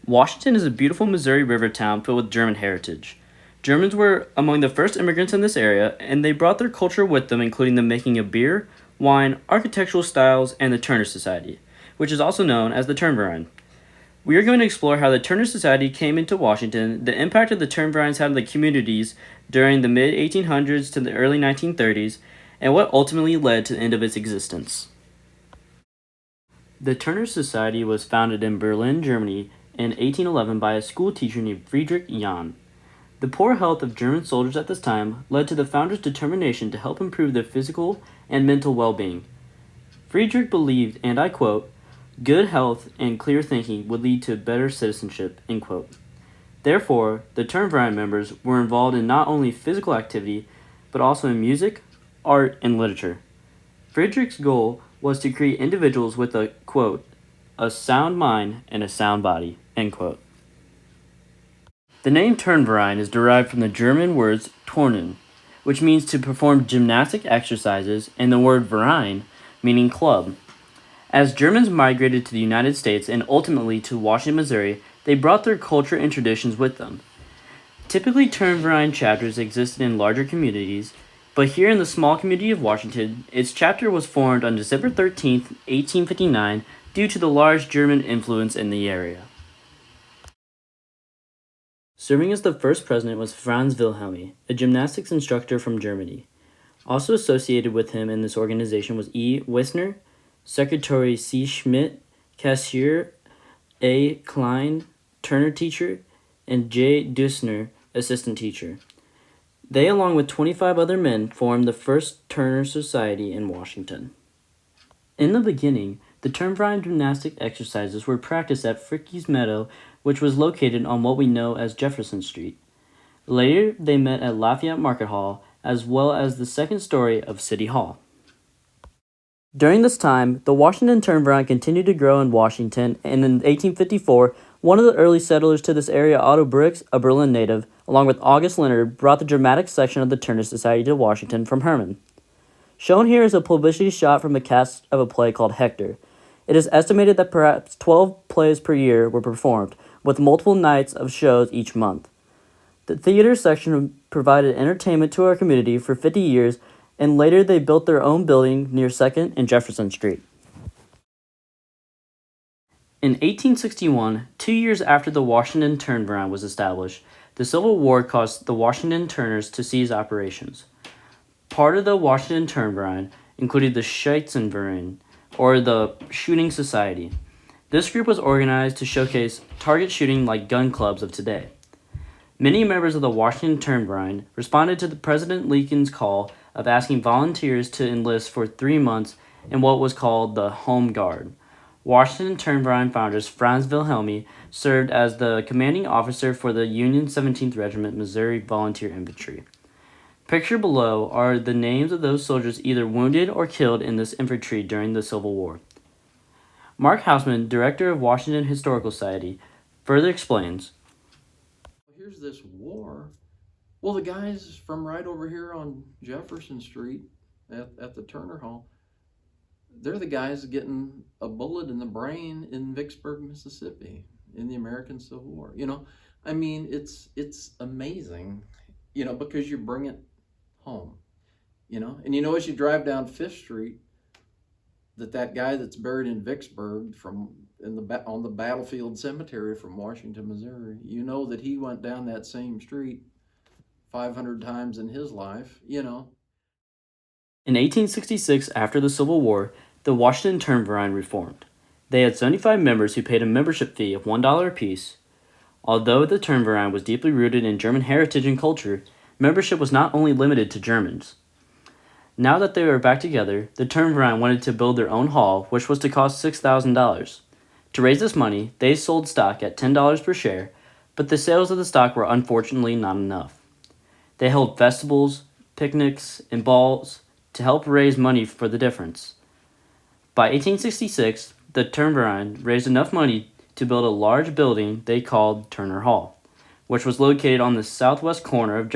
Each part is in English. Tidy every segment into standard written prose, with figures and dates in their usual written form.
Washington is a beautiful Missouri River town filled with German heritage. Germans were among the first immigrants in this area, and they brought their culture with them, including the making of beer, wine, architectural styles, and the Turner Society, which is also known as the Turnverein. We are going to explore how the Turner Society came into Washington, the impact of the Turnvereins had on the communities during the mid-1800s to the early 1930s, and what ultimately led to the end of its existence. The Turner Society was founded in Berlin, Germany in 1811 by a school teacher named Friedrich Jahn. The poor health of German soldiers at this time led to the founders' determination to help improve their physical and mental well-being. Friedrich believed, and I quote, "Good health and clear thinking would lead to better citizenship," end quote. Therefore, the Turnverein members were involved in not only physical activity, but also in music, art, and literature. Friedrich's goal was to create individuals with a, quote, "a sound mind and a sound body," end quote. The name Turnverein is derived from the German words turnen, which means to perform gymnastic exercises, and the word Verein, meaning club. As Germans migrated to the United States and ultimately to Washington, Missouri, they brought their culture and traditions with them. Typically, Turnverein chapters existed in larger communities, but here in the small community of Washington, its chapter was formed on December 13, 1859, due to the large German influence in the area. Serving as the first president was Franz Wilhelmi, a gymnastics instructor from Germany. Also associated with him in this organization was E. Wissner, Secretary C. Schmidt, Cashier A. Klein, Turner teacher, and J. Dusner, assistant teacher. They, along with 25 other men, formed the first Turner Society in Washington. In the beginning, the Turnverein gymnastic exercises were practiced at Fricke's Meadow, which was located on what we know as Jefferson Street. Later, they met at Lafayette Market Hall, as well as the second story of City Hall. During this time, the Washington Turnverein continued to grow in Washington, and in 1854, one of the early settlers to this area, Otto Brix, a Berlin native, along with August Leonard, brought the dramatic section of the Turner Society to Washington from Herman. Shown here is a publicity shot from a cast of a play called Hector. It is estimated that perhaps 12 plays per year were performed, with multiple nights of shows each month. The theater section provided entertainment to our community for 50 years, and later they built their own building near 2nd and Jefferson Street. In 1861, 2 years after the Washington Turnverein was established, the Civil War caused the Washington Turners to cease operations. Part of the Washington Turnverein included the Schützenverein, or the Shooting Society. This group was organized to showcase target shooting like gun clubs of today. Many members of the Washington Turnverein responded to the President Lincoln's call of asking volunteers to enlist for 3 months in what was called the Home Guard. Washington Turnverein founders Franz Wilhelmi served as the commanding officer for the Union 17th Regiment Missouri Volunteer Infantry. Pictured below are the names of those soldiers either wounded or killed in this infantry during the Civil War. Mark Hausman, director of Washington Historical Society, further explains. Here's this war. Well, the guys from right over here on Jefferson Street at the Turner Hall, they're the guys getting a bullet in the brain in Vicksburg, Mississippi in the American Civil War. I mean, it's amazing, because you bring it home, and as you drive down Fifth Street, that guy that's buried in Vicksburg on the battlefield cemetery from Washington, Missouri, that he went down that same street 500 times in his life. In 1866, after the Civil War, the Washington Turnverein reformed. They had 75 members who paid a membership fee of $1 apiece. Although the Turnverein was deeply rooted in German heritage and culture, membership was not only limited to Germans. Now that they were back together, the Turnverein wanted to build their own hall, which was to cost $6,000. To raise this money, they sold stock at $10 per share, but the sales of the stock were unfortunately not enough. They held festivals, picnics, and balls to help raise money for the difference. By 1866, the Turnverein raised enough money to build a large building they called Turner Hall, which was located on the southwest corner of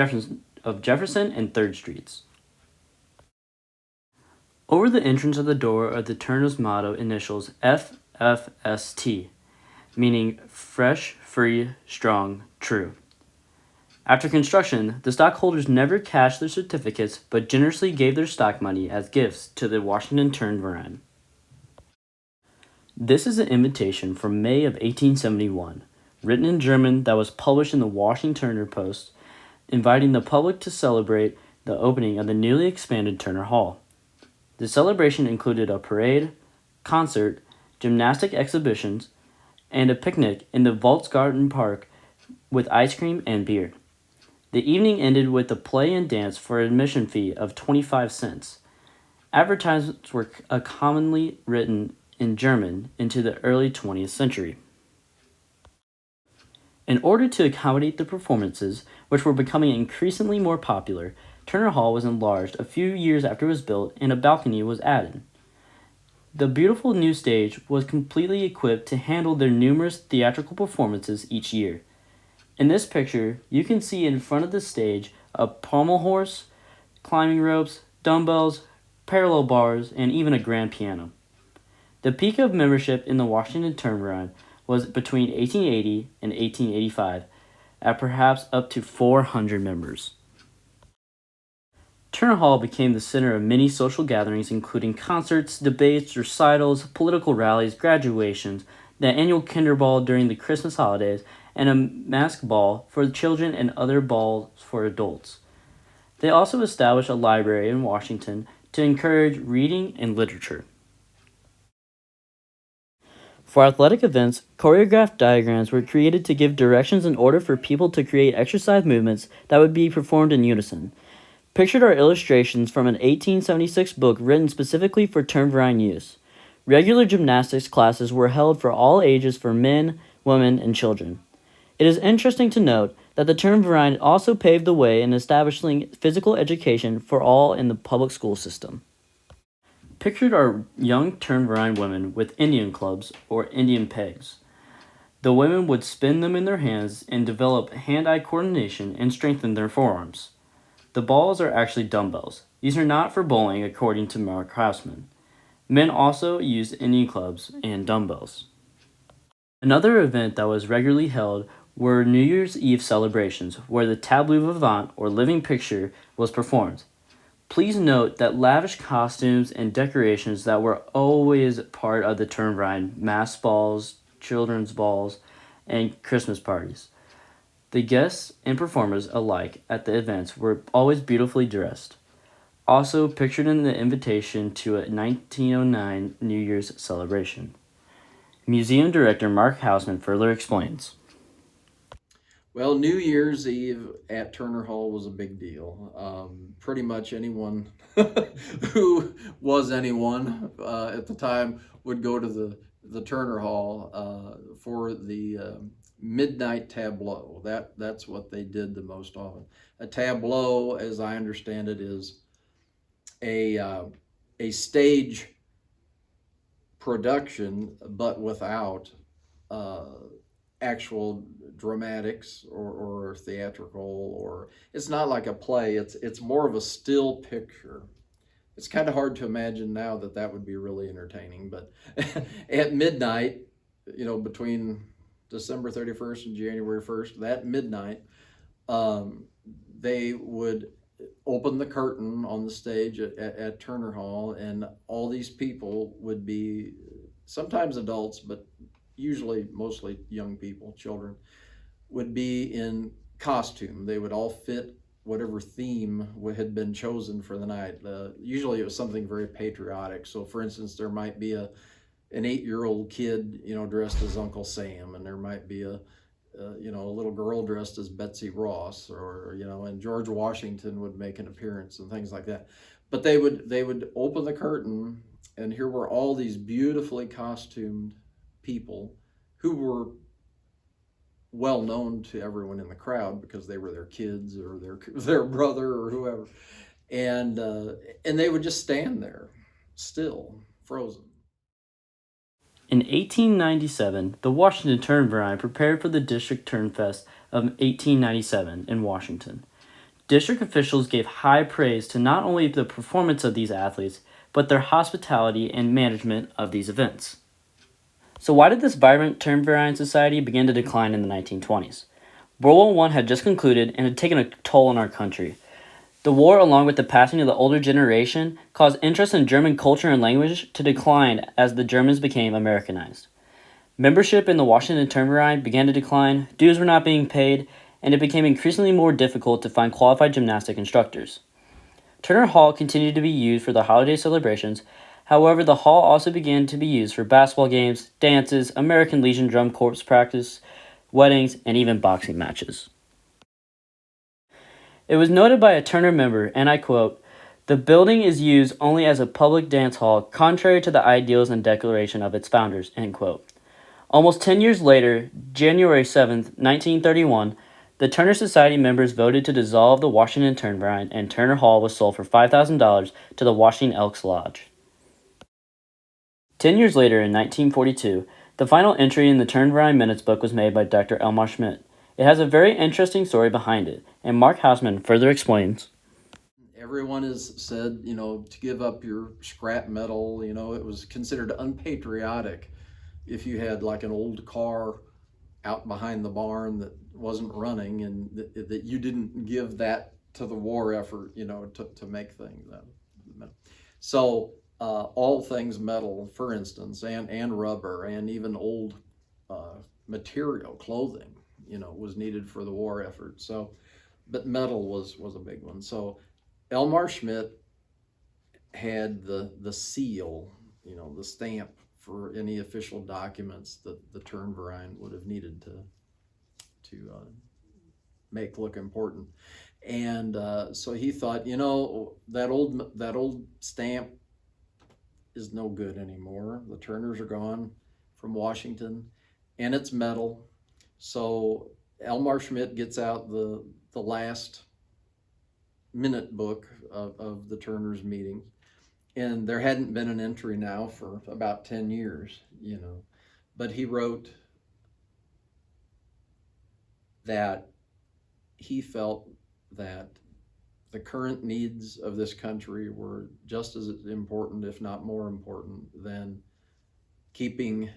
Jefferson and 3rd Streets. Over the entrance of the door are the Turner's motto initials FFST. meaning fresh, free, strong, true. After construction, the stockholders never cashed their certificates but generously gave their stock money as gifts to the Washington Turnverein. This is an invitation from May of 1871, written in German that was published in the Washington Post, inviting the public to celebrate the opening of the newly expanded Turner Hall. The celebration included a parade, concert, gymnastic exhibitions, and a picnic in the Volksgarten Park with ice cream and beer. The evening ended with a play and dance for an admission fee of 25 cents. Advertisements were commonly written in German into the early 20th century. In order to accommodate the performances, which were becoming increasingly more popular, Turner Hall was enlarged a few years after it was built and a balcony was added. The beautiful new stage was completely equipped to handle their numerous theatrical performances each year. In this picture, you can see in front of the stage a pommel horse, climbing ropes, dumbbells, parallel bars, and even a grand piano. The peak of membership in the Washington Turnverein was between 1880 and 1885, at perhaps up to 400 members. Turner Hall became the center of many social gatherings, including concerts, debates, recitals, political rallies, graduations, the annual Kinder Ball during the Christmas holidays, and a mask ball for children and other balls for adults. They also established a library in Washington to encourage reading and literature. For athletic events, choreographed diagrams were created to give directions in order for people to create exercise movements that would be performed in unison. Pictured are illustrations from an 1876 book written specifically for Turnverein use. Regular gymnastics classes were held for all ages for men, women, and children. It is interesting to note that the Turnverein also paved the way in establishing physical education for all in the public school system. Pictured are young Turnverein women with Indian clubs or Indian pegs. The women would spin them in their hands and develop hand-eye coordination and strengthen their forearms. The balls are actually dumbbells. These are not for bowling, according to Mark Hausman. Men also used Indian clubs and dumbbells. Another event that was regularly held were New Year's Eve celebrations, where the tableau vivant, or living picture, was performed. Please note that lavish costumes and decorations that were always part of the Turnverein, mass balls, children's balls, and Christmas parties. The guests and performers alike at the events were always beautifully dressed. Also pictured in the invitation to a 1909 New Year's celebration. Museum director Mark Hausman further explains. Well, New Year's Eve at Turner Hall was a big deal. Pretty much anyone who was anyone at the time would go to the Turner Hall for the midnight tableau. That's what they did the most often. A tableau, as I understand it, is a stage production, but without actual dramatics or theatrical, or it's not like a play. It's more of a still picture. It's kind of hard to imagine now that would be really entertaining, but at midnight, between December 31st and January 1st, that midnight, they would open the curtain on the stage at Turner Hall, and all these people would be sometimes adults, but usually mostly young people, children, would be in costume. They would all fit whatever theme had been chosen for the night. Usually it was something very patriotic. So for instance, there might be an 8-year-old kid, dressed as Uncle Sam, and there might be a little girl dressed as Betsy Ross, or, and George Washington would make an appearance and things like that. But they would open the curtain, and here were all these beautifully costumed people who were well known to everyone in the crowd because they were their kids or their brother or whoever, and they would just stand there, still frozen. In 1897, the Washington Turnverein prepared for the District Turnfest of 1897 in Washington. District officials gave high praise to not only the performance of these athletes, but their hospitality and management of these events. So why did this vibrant Turnverein society begin to decline in the 1920s? World War I had just concluded and had taken a toll on our country. The war, along with the passing of the older generation, caused interest in German culture and language to decline as the Germans became Americanized. Membership in the Washington Turnverein began to decline, dues were not being paid, and it became increasingly more difficult to find qualified gymnastic instructors. Turner Hall continued to be used for the holiday celebrations. However, the hall also began to be used for basketball games, dances, American Legion Drum Corps practice, weddings, and even boxing matches. It was noted by a Turner member, and I quote, "The building is used only as a public dance hall, contrary to the ideals and declaration of its founders," end quote. Almost 10 years later, January 7, 1931, the Turner Society members voted to dissolve the Washington Turnverein, and Turner Hall was sold for $5,000 to the Washington Elks Lodge. 10 years later, in 1942, the final entry in the Turnverein Minutes book was made by Dr. Elmar Schmidt. It has a very interesting story behind it, and Mark Hausman further explains. Everyone has said, to give up your scrap metal, it was considered unpatriotic if you had like an old car out behind the barn that wasn't running and that you didn't give that to the war effort, to make things. So all things metal, for instance, and rubber, and even old material, clothing, was needed for the war effort. So, but metal was a big one. So Elmar Schmidt had the seal, the stamp for any official documents that the Turnverein would have needed to make look important. And so he thought, that old stamp is no good anymore. The Turners are gone from Washington, and it's metal. So Elmar Schmidt gets out the last minute book of the Turners meetings, and there hadn't been an entry now for about 10 years, but he wrote that he felt that the current needs of this country were just as important, if not more important, than keeping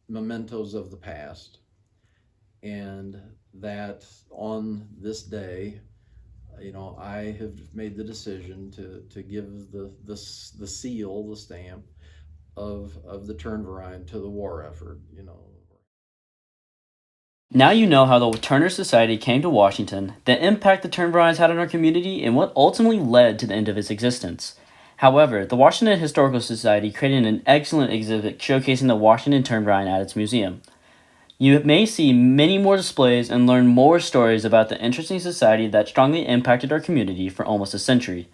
mementos of the past. And that on this day, I have made the decision to give the seal, the stamp of the Turnverein to the war effort, Now you know how the Turner Society came to Washington, the impact the Turnvereins had on our community, and what ultimately led to the end of its existence. However, the Washington Historical Society created an excellent exhibit showcasing the Washington Turnverein at its museum. You may see many more displays and learn more stories about the interesting society that strongly impacted our community for almost a century.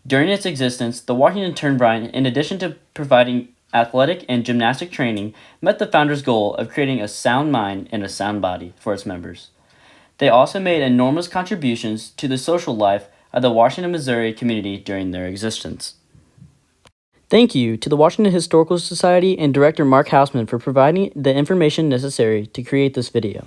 During its existence, the Washington Turnverein, in addition to providing athletic and gymnastic training, met the founders' goal of creating a sound mind and a sound body for its members. They also made enormous contributions to the social life of the Washington, Missouri community during their existence. Thank you to the Washington Historical Society and Director Mark Hausman for providing the information necessary to create this video.